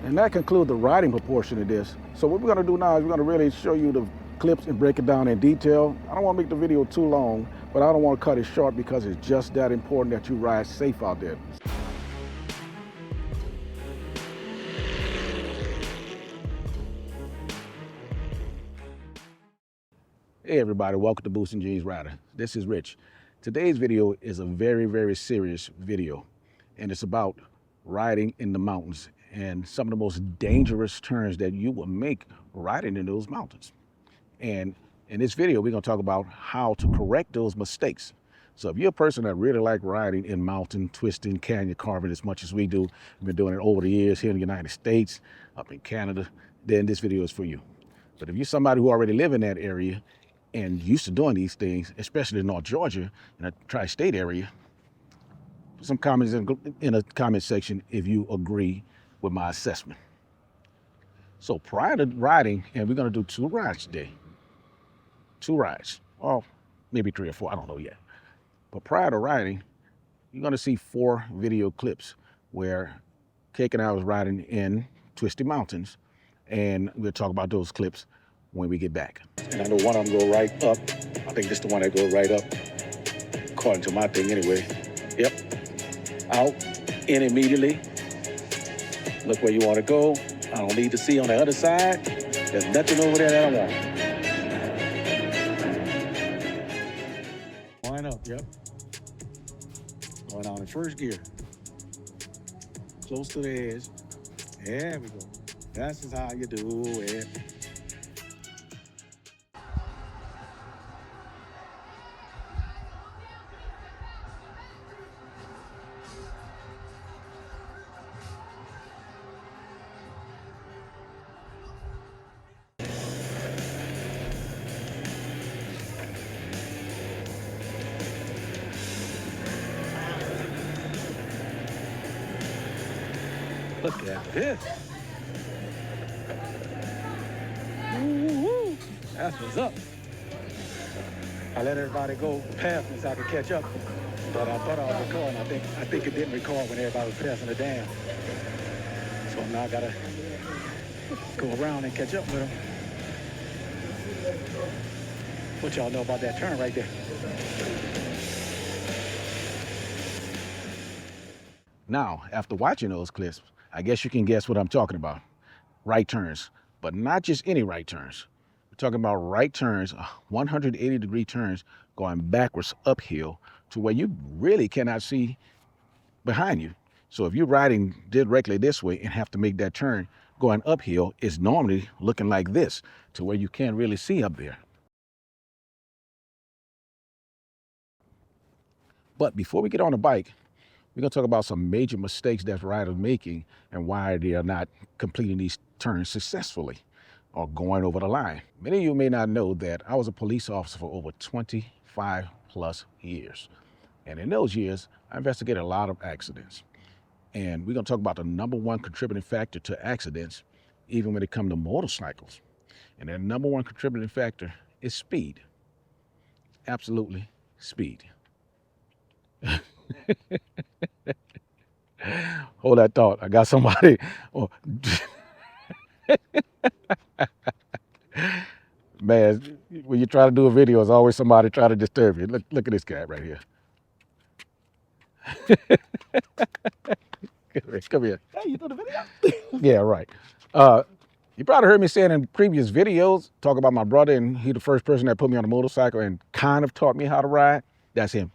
And that concludes the riding proportion of this. So what we're going to do now is we're going to really show you the clips and break it down in detail. I don't want to make the video too long, but I don't want to cut it short because it's just that important that you ride safe out there. Hey everybody, welcome to Boost and Jeans Rider. This is Rich. Today's video is a very serious video, and it's about riding in the mountains and some of the most dangerous turns that you will make riding in those mountains. And in this video, we're gonna talk about how to correct those mistakes. So if you're a person that really like riding in mountain, twisting, canyon carving as much as we do, we've been doing it over the years here in the United States, up in Canada, then this video is for you. But if you're somebody who already live in that area and used to doing these things, especially in North Georgia, in a tri-state area, put some comments in the comment section if you agree with my assessment. So prior to riding, and we're gonna do 2 rides today. 2 rides, or maybe 3 or 4, I don't know yet. But prior to riding, you're gonna see 4 video clips where Cake and I was riding in twisty mountains, and we'll talk about those clips when we get back. And I know one of them go right up. I think this is the one that goes right up, according to my thing anyway. Yep, out, in immediately. Look where you wanna go. I don't need to see on the other side. There's nothing over there that I want. Line up, yep. Going on in first gear. Close to the edge. There we go. That's just how you do it. Look at this. Woo-hoo. That's what's up. I let everybody go past me so I could catch up. But I thought I was recording. I think it didn't record when everybody was passing the dam. So now I gotta go around and catch up with them. What y'all know about that turn right there? Now, after watching those clips, I guess you can guess what I'm talking about. Right turns, but not just any right turns. We're talking about right turns, 180-degree turns going backwards uphill to where you really cannot see behind you. So if you're riding directly this way and have to make that turn going uphill, it's normally looking like this to where you can't really see up there. But before we get on the bike, we're gonna talk about some major mistakes that riders are making and why they are not completing these turns successfully or going over the line. Many of you may not know that I was a police officer for over 25 plus years. And in those years, I investigated a lot of accidents. And we're gonna talk about the #1 contributing factor to accidents, even when it comes to motorcycles. And the #1 contributing factor is speed. Absolutely, speed. Hold that thought. I got somebody. Oh. Man, when you try to do a video, there's always somebody trying to disturb you. Look at this guy right here. Come here. Hey, you do the video? Yeah, right. You probably heard me saying in previous videos, talk about my brother, and he the first person that put me on a motorcycle and kind of taught me how to ride. That's him.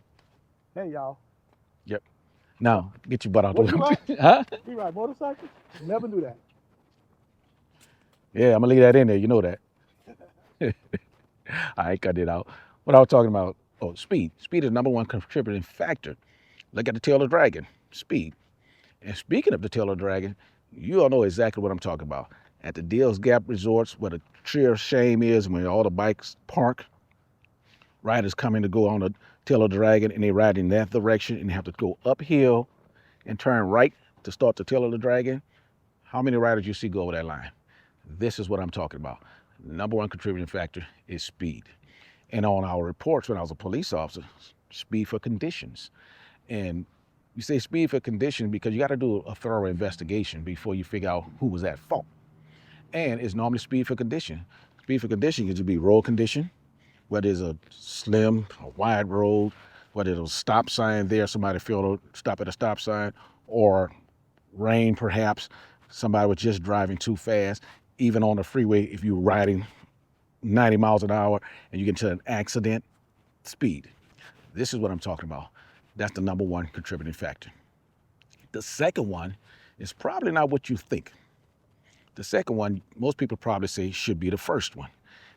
Hey, y'all. Yep. Now, get your butt out What the you way. like? Huh? We ride motorcycles? Never do that. Yeah, I'm gonna leave that in there. You know that. I cut it out. What I was talking about, oh, speed. Speed is #1 contributing factor. Look at the tail of the dragon, speed. And speaking of the tail of the dragon, you all know exactly what I'm talking about. At the Deals Gap resorts, where the tree of shame is, when all the bikes park, riders coming to go on the tail of the dragon, and they ride in that direction and have to go uphill and turn right to start the tail of the dragon. How many riders you see go over that line? This is what I'm talking about. The #1 contributing factor is speed. And on our reports when I was a police officer, speed for conditions. And You say speed for condition because you got to do a thorough investigation before you figure out who was at fault. And it's normally speed for condition. Speed for condition could be road condition, whether it's a slim, a wide road, whether there's a stop sign there, somebody failed to stop at a stop sign, or rain perhaps, somebody was just driving too fast. Even on the freeway, if you're riding 90 miles an hour and you get into an accident, speed. This is what I'm talking about. That's the number one contributing factor. The second one is probably not what you think. The second one, most people probably say should be the first one.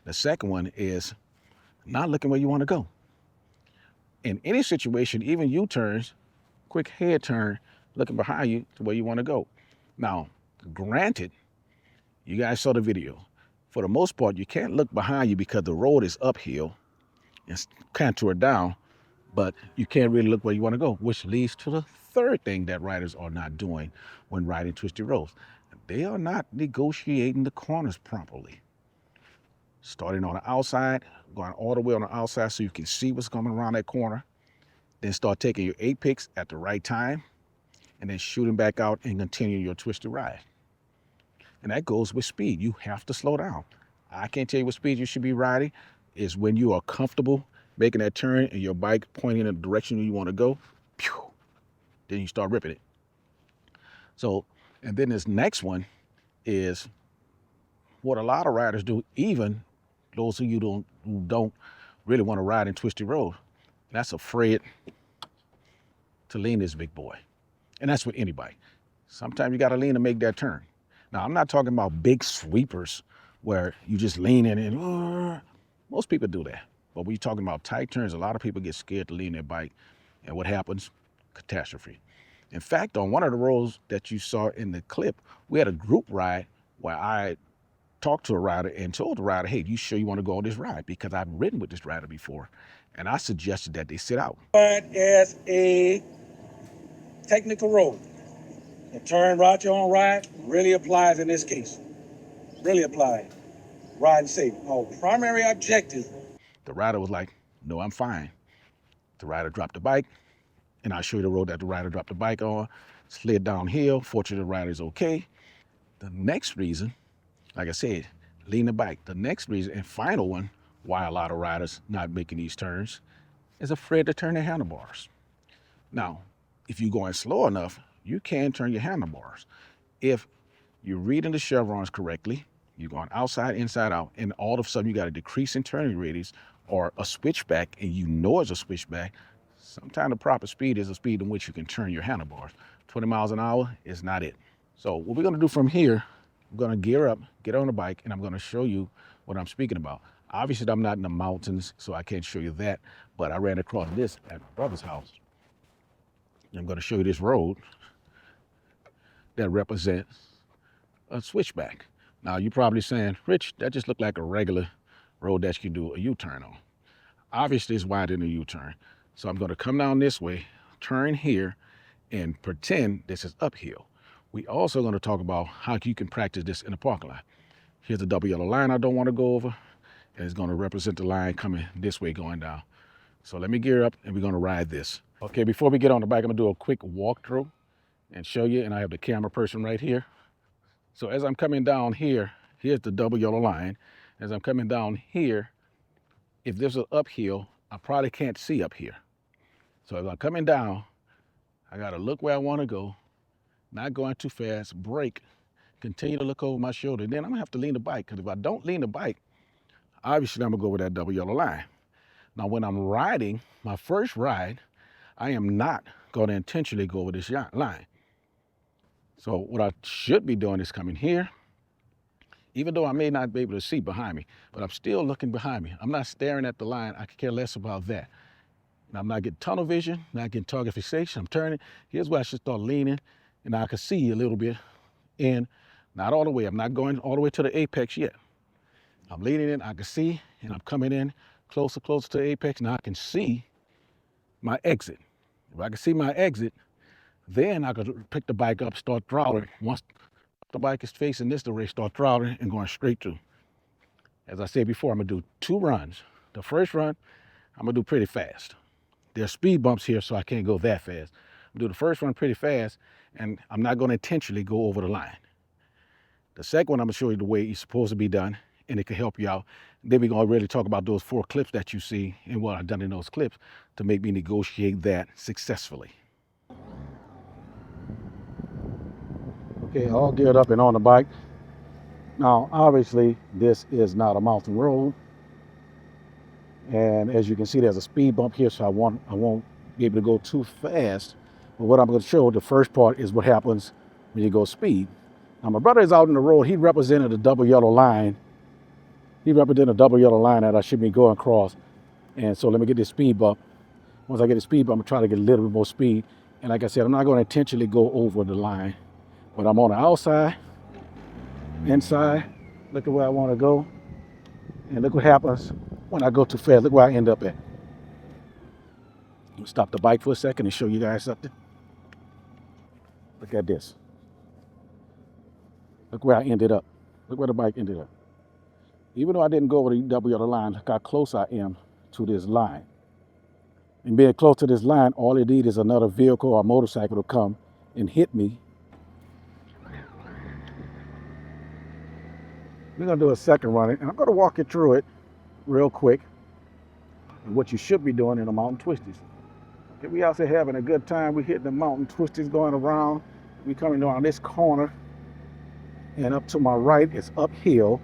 The second one is not looking where you want to go. In any situation, even U-turns, quick head turn, looking behind you to where you want to go. Now, granted, you guys saw the video. For the most part, you can't look behind you because the road is uphill and contoured down, but you can't really look where you want to go, which leads to the third thing that riders are not doing when riding twisty roads. They are not negotiating the corners properly. Starting on the outside, going all the way on the outside so you can see what's coming around that corner. Then start taking your apex at the right time and then shooting back out and continue your twisted ride. And that goes with speed. You have to slow down. I can't tell you what speed you should be riding. It's when you are comfortable making that turn and your bike pointing in the direction you want to go, pew, then you start ripping it. So, and then this next one is what a lot of riders do, even those of you who don't really want to ride in twisty road. That's afraid to lean this big boy. And that's with anybody. Sometimes you got to lean to make that turn. Now, I'm not talking about big sweepers where you just lean in and most people do that. But when you're talking about tight turns, a lot of people get scared to lean their bike. And what happens? Catastrophe. In fact, on one of the roads that you saw in the clip, we had a group ride where I talked to a rider and told the rider, hey, you sure you want to go on this ride? Because I've ridden with this rider before. And I suggested that they sit out. As a technical road, the turn right your own ride really applies in this case. Really applies. Riding safe. Our primary objective. The rider was like, no, I'm fine. The rider dropped the bike, and I'll show you the road that the rider dropped the bike on, slid downhill. Fortunately, the rider's okay. The next reason, like I said, lean the bike. The next reason and final one why a lot of riders not making these turns is afraid to turn their handlebars. Now, if you're going slow enough, you can turn your handlebars. If you're reading the chevrons correctly, you're going outside, inside out, and all of a sudden you got a decrease in turning radius or a switchback, and you know it's a switchback, sometimes the proper speed is a speed in which you can turn your handlebars. 20 miles an hour is not it. So what we're gonna do from here, we're gonna gear up, get on the bike, and I'm gonna show you what I'm speaking about. Obviously, I'm not in the mountains, so I can't show you that, but I ran across this at my brother's house. I'm gonna show you this road that represents a switchback. Now, you're probably saying, Rich, that just looked like a regular road that you can do a U-turn on. Obviously, it's wider than a U-turn. So I'm gonna come down this way, turn here, and pretend this is uphill. We also gonna talk about how you can practice this in the parking lot. Here's a double yellow line I don't wanna go over, and it's gonna represent the line coming this way going down. So let me gear up and we're gonna ride this. Okay, before we get on the bike, I'm gonna do a quick walkthrough and show you, and I have the camera person right here. So as I'm coming down here, here's the double yellow line. As I'm coming down here, if this is uphill, I probably can't see up here. So as I'm coming down, I gotta look where I wanna go, not going too fast, brake, continue to look over my shoulder. Then I'm gonna have to lean the bike, because if I don't lean the bike, obviously I'm gonna go with that double yellow line. Now when I'm riding, my first ride, I am not gonna intentionally go over this line. So what I should be doing is coming here, even though I may not be able to see behind me, but I'm still looking behind me. I'm not staring at the line. I could care less about that. And I'm not getting tunnel vision, not getting target fixation. I'm turning. Here's where I should start leaning, and I can see a little bit in, not all the way. I'm not going all the way to the apex yet. I'm leaning in, I can see, and I'm coming in closer to the apex. Now I can see my exit. If I can see my exit, then I could pick the bike up, start throttling. Once the bike is facing this direction, start throttling and going straight through. As I said before, I'm gonna do 2 runs. The first run, I'm gonna do pretty fast. There's speed bumps here, so I can't go that fast. Do the first one pretty fast, and I'm not going to intentionally go over the line. The second one, I'm going to show you the way it's supposed to be done, and it can help you out. Then we're going to really talk about those 4 clips that you see and what I've done in those clips to make me negotiate that successfully. Okay, all geared up and on the bike. Now, obviously, this is not a mountain road. And as you can see, there's a speed bump here, so I won't be able to go too fast. But what I'm going to show, the first part is what happens when you go speed. Now, my brother is out in the road. He represented a double yellow line. He represented a double yellow line that I should be going across. And so let me get this speed bump. Once I get the speed bump, I'm trying to get a little bit more speed. And like I said, I'm not going to intentionally go over the line, but I'm on the outside, inside. Look at where I want to go. And look what happens when I go too fast. Look where I end up at. Stop the bike for a second and show you guys something. Look at this. Look where I ended up. Look where the bike ended up. Even though I didn't go over the double yellow line, look how close I am to this line. And being close to this line, all it needs is another vehicle or motorcycle to come and hit me. We're going to do a second run, and I'm going to walk you through it real quick and what you should be doing in the mountain twisties. Okay, we out there having a good time. We hitting the mountain twisties going around. We coming around this corner, and up to my right is uphill.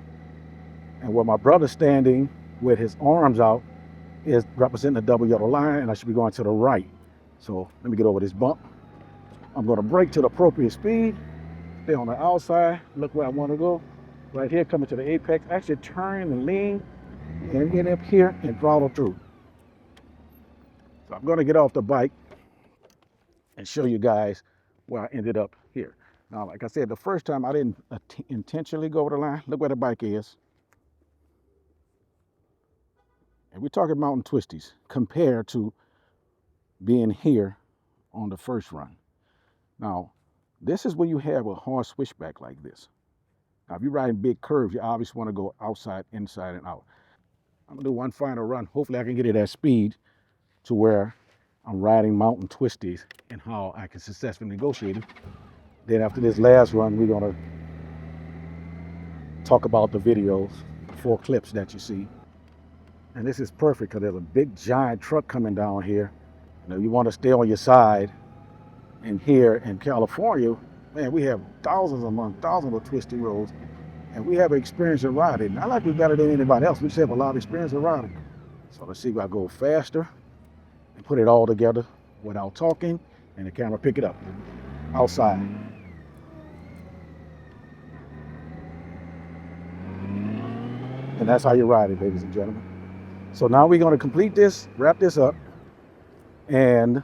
And where my brother's standing with his arms out is representing the double yellow line, and I should be going to the right. So let me get over this bump. I'm going to brake to the appropriate speed, stay on the outside, look where I want to go. Right here, coming to the apex, actually turn and lean and get up here and throttle through. So I'm going to get off the bike and show you guys where I ended up here. Now, like I said, the first time I didn't intentionally go over the line. Look where the bike is. And we're talking mountain twisties compared to being here on the first run. Now, this is when you have a hard switchback like this. Now, if you're riding big curves, you obviously want to go outside, inside, and out. I'm going to do one final run. Hopefully, I can get it at speed to where I'm riding mountain twisties and how I can successfully negotiate it. Then after this last run, we're going to talk about the videos, the 4 clips that you see. And this is perfect because there's a big giant truck coming down here. You know, you want to stay on your side. And here in California, man, we have thousands of twisty roads, and we have experience in riding. I like it better than anybody else. We just have a lot of experience in riding. So let's see if I go faster and put it all together without talking, and the camera pick it up outside. And that's how you ride it, ladies and gentlemen. So now we're going to complete this, wrap this up, and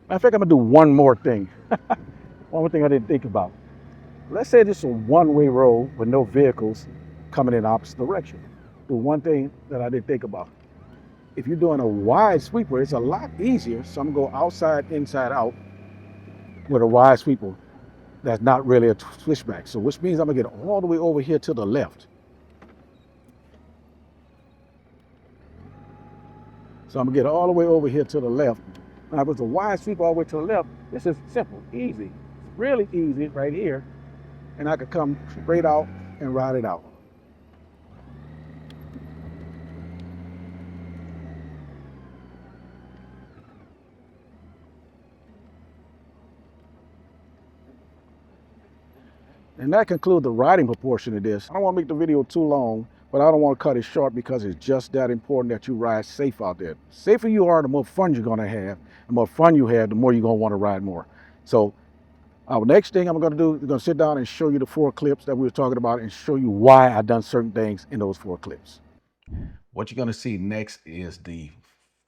I think I'm going to do one more thing. One more thing I didn't think about. Let's say this is a one-way road with no vehicles coming in the opposite direction. The one thing that I didn't think about. If you're doing a wide sweeper, it's a lot easier. So I'm going to go outside, inside, out with a wide sweeper. That's not really a switchback. So which means I'm going to get all the way over here to the left. So I'm going to get all the way over here to the left. Now, if it's a wide sweep all the way to the left, this is simple, easy, really easy right here. And I could come straight out and ride it out. And that concludes the riding proportion of this. I don't want to make the video too long, but I don't want to cut it short because it's just that important that you ride safe out there. The safer you are, the more fun you're going to have. The more fun you have, the more you're going to want to ride more. So our next thing I'm going to do is going to sit down and show you the 4 clips that we were talking about and show you why I've done certain things in those 4 clips. What you're going to see next is the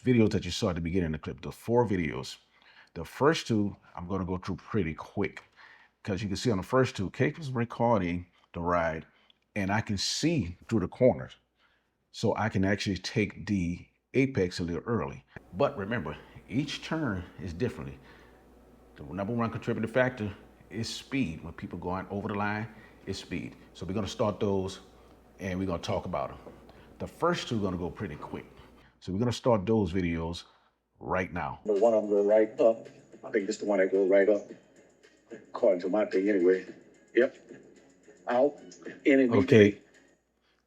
videos that you saw at the beginning of the clip, the 4 videos. The first 2, I'm going to go through pretty quick. Because you can see on the first 2, Kate was recording the ride, and I can see through the corners. So I can actually take the apex a little early. But remember, each turn is differently. The number 1 contributing factor is speed. When people going over the line, it's speed. So we're going to start those, and we're going to talk about them. The first 2 are going to go pretty quick. So we're going to start those videos right now. But one of them go right up. I think it's the one that goes right up, according to my thing anyway. Yep. Out. In and Okay.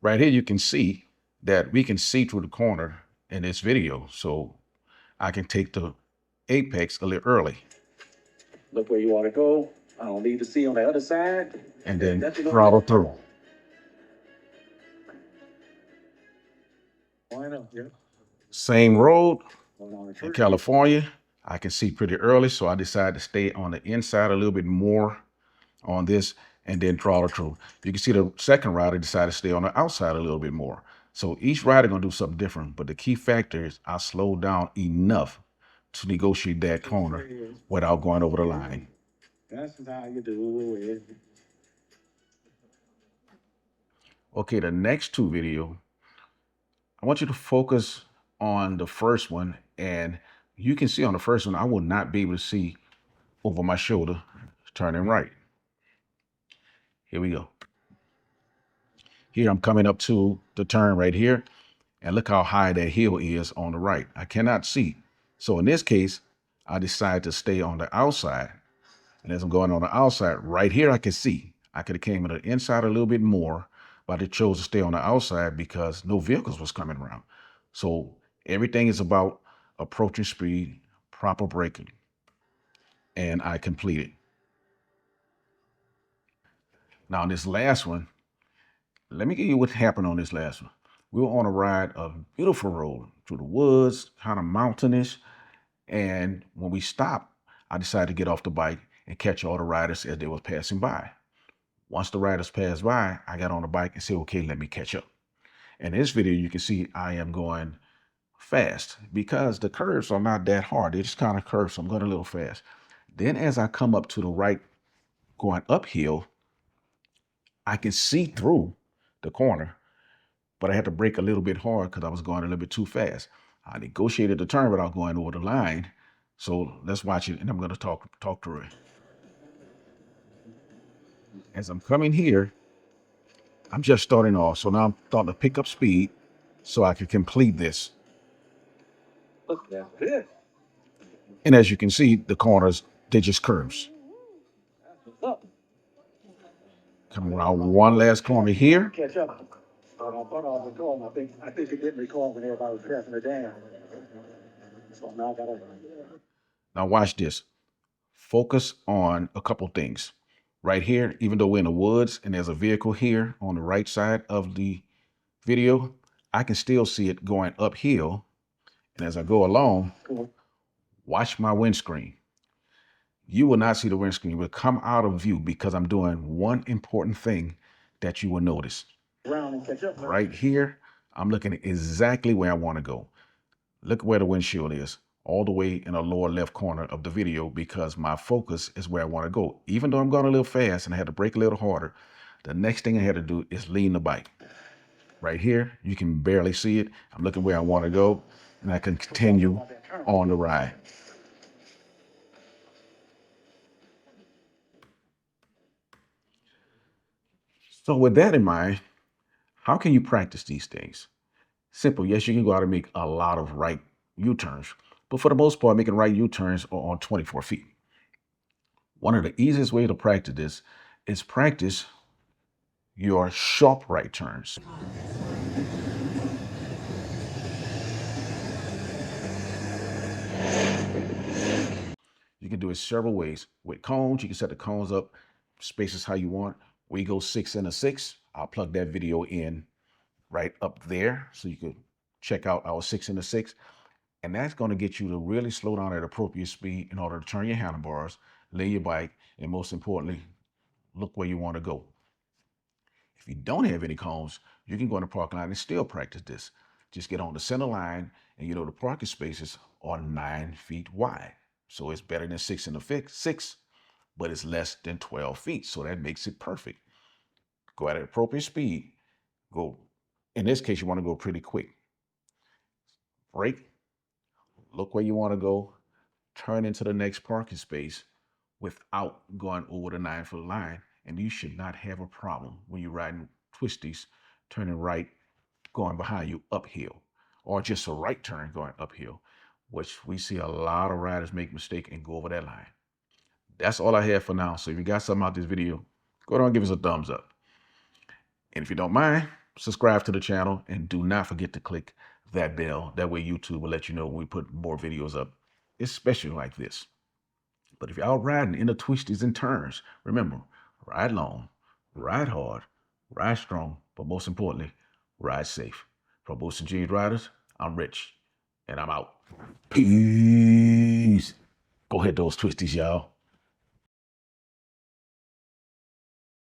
Right here, you can see that we can see through the corner in this video. So I can take the apex a little early. Look where you want to go. I don't need to see on the other side. And then throttle through. Why not? Yeah. Same road in California. I can see pretty early, so I decided to stay on the inside a little bit more on this and then throttle through. You can see the second rider decided to stay on the outside a little bit more. So each rider gonna do something different, but the key factor is I slowed down enough to negotiate that corner without going over the line. That's how you do it. Okay, the next two video, I want you to focus on the first one, and you can see on the first one, I will not be able to see over my shoulder turning right. Here we go. Here I'm coming up to the turn right here, and look how high that hill is on the right. I cannot see. So in this case, I decided to stay on the outside. And as I'm going on the outside, right here I can see. I could have came to the inside a little bit more, but I chose to stay on the outside because no vehicles was coming around. So everything is about approaching speed, proper braking. And I completed. Now on this last one, let me give you what happened on this last one. We were on a ride, a beautiful road through the woods, kind of mountainous. And when we stopped, I decided to get off the bike and catch all the riders as they were passing by. Once the riders passed by, I got on the bike and said, okay, let me catch up. In this video, you can see I am going fast because the curves are not that hard. They're just kind of curves, so I'm going a little fast. Then as I come up to the right, going uphill, I can see through the corner, but I had to brake a little bit hard because I was going a little bit too fast. I negotiated the turn without going over the line. So let's watch it, and I'm going to talk through it. As I'm coming here, I'm just starting off. So now I'm starting to pick up speed so I can complete this. Look, that's good. And as you can see, the corners, they're just curves. Look. Coming around one last corner here. Catch up. I thought I was recording. I think it didn't record when everybody was passing it down. So now I gotta. Now watch this. Focus on a couple things. Right here, even though we're in the woods and there's a vehicle here on the right side of the video, I can still see it going uphill. And as I go along, watch my windscreen. You will not see the windscreen. It will come out of view because I'm doing one important thing that you will notice. Right here, I'm looking at exactly where I want to go. Look where the windshield is, all the way in the lower left corner of the video, because my focus is where I want to go. Even though I'm going a little fast and I had to brake a little harder, the next thing I had to do is lean the bike. Right here, you can barely see it. I'm looking where I want to go, and I can continue on the ride. So with that in mind, how can you practice these things? Simple. Yes, you can go out and make a lot of right U-turns, but for the most part, making right U-turns are on 24 feet. One of the easiest ways to practice this is practice your sharp right turns. You can do it several ways. With cones, you can set the cones up, spaces how you want. We go 6 and a 6. I'll plug that video in right up there so you can check out our 6 and a 6. And that's going to get you to really slow down at appropriate speed in order to turn your handlebars, lay your bike, and most importantly, look where you want to go. If you don't have any cones, you can go in the parking lot and still practice this. Just get on the center line, and you know the parking spaces are 9 feet wide. So it's better than 6 and a 6, but it's less than 12 feet. So that makes it perfect. Go at an appropriate speed. Go, in this case, you want to go pretty quick. Brake, look where you want to go, turn into the next parking space without going over the 9-foot line. And you should not have a problem when you're riding twisties, turning right, going behind you uphill, or just a right turn going uphill. which we see a lot of riders make mistake and go over that line. That's all I have for now. So if you got something out this video, go down and give us a thumbs up. And if you don't mind, subscribe to the channel and do not forget to click that bell. That way YouTube will let you know when we put more videos up, especially like this. But if you're out riding in the twisties and turns, remember, ride long, ride hard, ride strong, but most importantly, ride safe. From Boots and Jeans Riders, I'm Rich, and I'm out. Peace. Go hit those twisties, y'all.